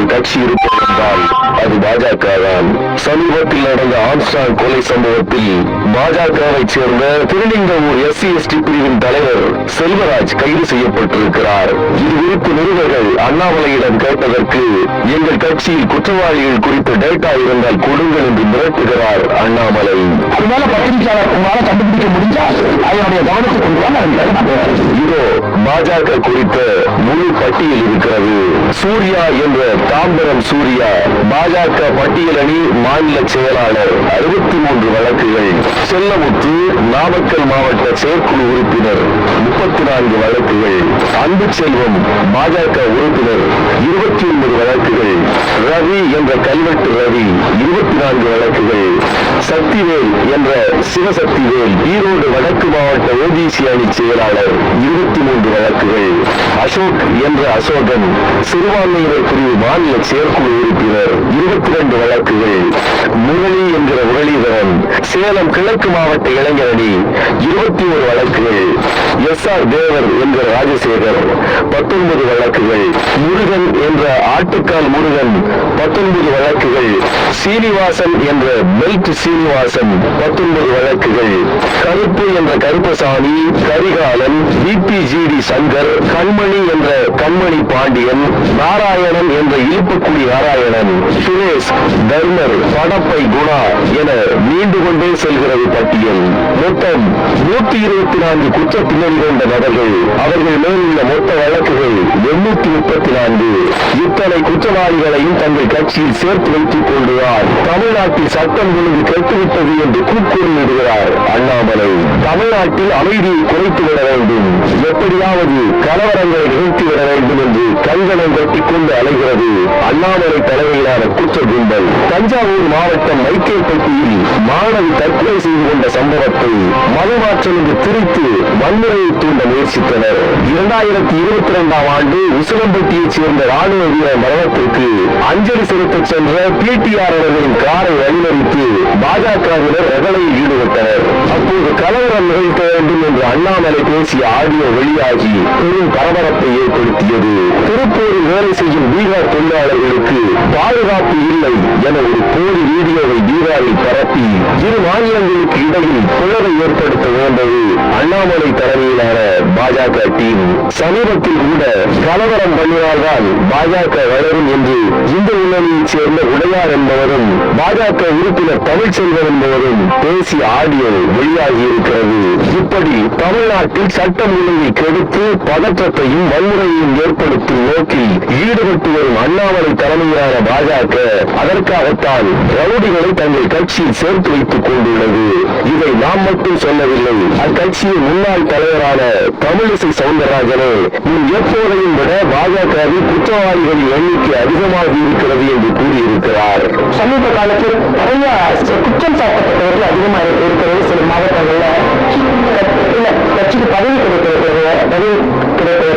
ஒரு கட்சி இருப்பது என்றால் அது பாஜக தான். சமீபத்தில் நடந்த ஆம்ஸ்ட்ராங் கொலை சம்பவத்தில் பாஜகவை சேர்ந்த திருலிங்கவூர் SC/ST பிரிவின் தலைவர் செல்வராஜ் கைது செய்யப்பட்டிருக்கிறார். இது குறித்து நிருபர்கள் அண்ணாமலையிடம் கேட்டதற்கு எங்கள் கட்சியில் குற்றவாளிகள் குறித்த டேட்டா இருந்தால் கொடுங்கள் என்று மிரட்டுகிறார் அண்ணாமலை. அதனால பத்திரிகையாளர் உங்களால கண்டுபிடிக்க முடிஞ்சால் அதனுடைய கவனத்தை கொண்டு இதோ பாஜக குறித்த முழு பட்டியல் இருக்கிறது. சூர்யா என்ற தாம்பரம் சூர்யா பாஜக பட்டியல் அணி மாநில செயலாளர் 63 வழக்குகள். செல்லமுத்து நாமக்கல் மாவட்ட செயற்குழு உறுப்பினர் 34 வழக்குகள். அன்பு செல்வம் பாஜக உறுப்பினர் 29 வழக்குகள். ரவி என்ற கல்வெட்டு ரவி 24 வழக்குகள். சக்திவேல் என்ற சிவசக்திவேல் ஈரோடு வடக்கு மாவட்ட OBC அணி செயலாளர் 23 வழக்குகள். அசோக் என்ற அசோகன் சிறுபான்மையினர் பிரிவு மாநில செயற்குழு உறுப்பினர் 22 வழக்குகள். முரளி என்கிற முரளிதரன் சேலம் கிழக்கு மாவட்ட இளைஞர் அணி 21 வழக்குகள். SR தேவர் என்கிற ராஜசேகர் 19 வழக்குகள். முருகன் என்ற ஆட்டுக்கால் முருகன் 19 வழக்குகள். சீனிவாசன் என்ற பெல்ட் சீனிவாசன் 19 வழக்குகள். கருப்பு என்ற கருப்பசாமி, கரிகாலன், VPGD சங்கர், கண்மணி என்ற கண்மணி பாண்டியன், நாராயணன் என்ற இழுப்புக்குடி நாராயணன், சுரேஷ், தர்மர், படப்பை குணா என நீண்டு கொண்டே செல்கிறது பட்டியல். மொத்தம் 124 குற்ற பின்னணி கொண்ட நபர்கள். அவர்கள் மேலுள்ள மொத்த வழக்குகள் 834. இத்தனை குற்றவாளிகளையும் தங்கள் கட்சியில் சேர்த்து வைத்துக் கொண்டுதான் தமிழ்நாட்டில் சட்டம் ஒழுங்கு கெட்டுவிட்டது என்று கூக்குரலிடுகிறார் அண்ணாமலை. தமிழ்நாட்டில் அமைதியை குறைத்துவிட வேண்டும், எப்படியாவது கலவரங்களை நிறுத்திவிட வேண்டும் என்று கங்கணம் கட்டிக் கொண்டு அலைகிறது அண்ணாமலை தலைமையிலான குற்ற கும்பல். தஞ்சாவூர் மாவட்டம் மைக்கேல்பட்டியில் மாணவி தற்கொலை செய்து கொண்ட சம்பவத்தை மதமாற்றம் என்று திரித்து வன்முறையை தூண்ட முயற்சித்தனர். 2022ஆம் ஆண்டு உசிலம்பட்டியைச் சேர்ந்த ராணுவ வீரர் மரணத்திற்கு அஞ்சலி செலுத்தச் சென்ற PTR அவர்களின் காரை வழிமறித்து பாஜகவினர் ரகளையில் ஈடுபட்டனர். அப்போது கலவரம் நிகழ்த்த வேண்டும் என்று அண்ணாமலை பேசிய ஆடியோ வெளியாகி பெரும் பரபரப்பை ஏற்படுத்தியது. திருப்பூரில் வேலை செய்யும் பீகார் தொழிலாளர்களுக்கு பாதுகாப்பு இல்லை என ஒரு போலி வீடியோவை பீகாரில் பரப்பி இரு மாநிலங்களுக்கு இடையில் பிளவை ஏற்படுத்த வேண்டது அண்ணாமலை தலைமையிலான பாஜக டீம். சமீபத்தில் கூட கலவரம் பண்ணினால்தான் பாஜக வளரும் என்று இந்து முன்னணியைச் சேர்ந்த உடையார் என்பவரும் பாஜக உறுப்பினர் தமிழ்ச்செல்வன் என்பவரும் பேசிய ஆடியோ வெளியாகி இருக்கிறது. இப்படி தமிழ்நாட்டில் சட்டம் ஒழுங்கை கெடுத்து பதற்றத்தையும் வன்முறையையும் ஏற்படுத்தும் நோக்கில் ஈடுபட்டு வரும் அண்ணாமலை தலைமையிலான பாஜக அதற்காகத்தான் ரவுடிகளை தங்கள் கட்சியில் சேர்த்து வைத்துக் கொண்டுள்ளது. இதை நாம் மட்டும் சொல்லவில்லை. அக்கட்சியின் முன்னாள் தலைவரான தமிழிசை சவுந்தரராஜனே முன் எப்போதையும் விட பாஜகவில் குற்றவாளிகளின் எண்ணிக்கை அதிகமாக இருக்கிறது என்று கூறியிருக்கிறார். சமீப காலத்தில் நிறைய குற்றம் சாட்டப்பட்டவர்கள் அதிகமாக இருக்கிறது. சில மாவட்டங்களில் கட்சிக்கு பதவி கிடைக்கிறது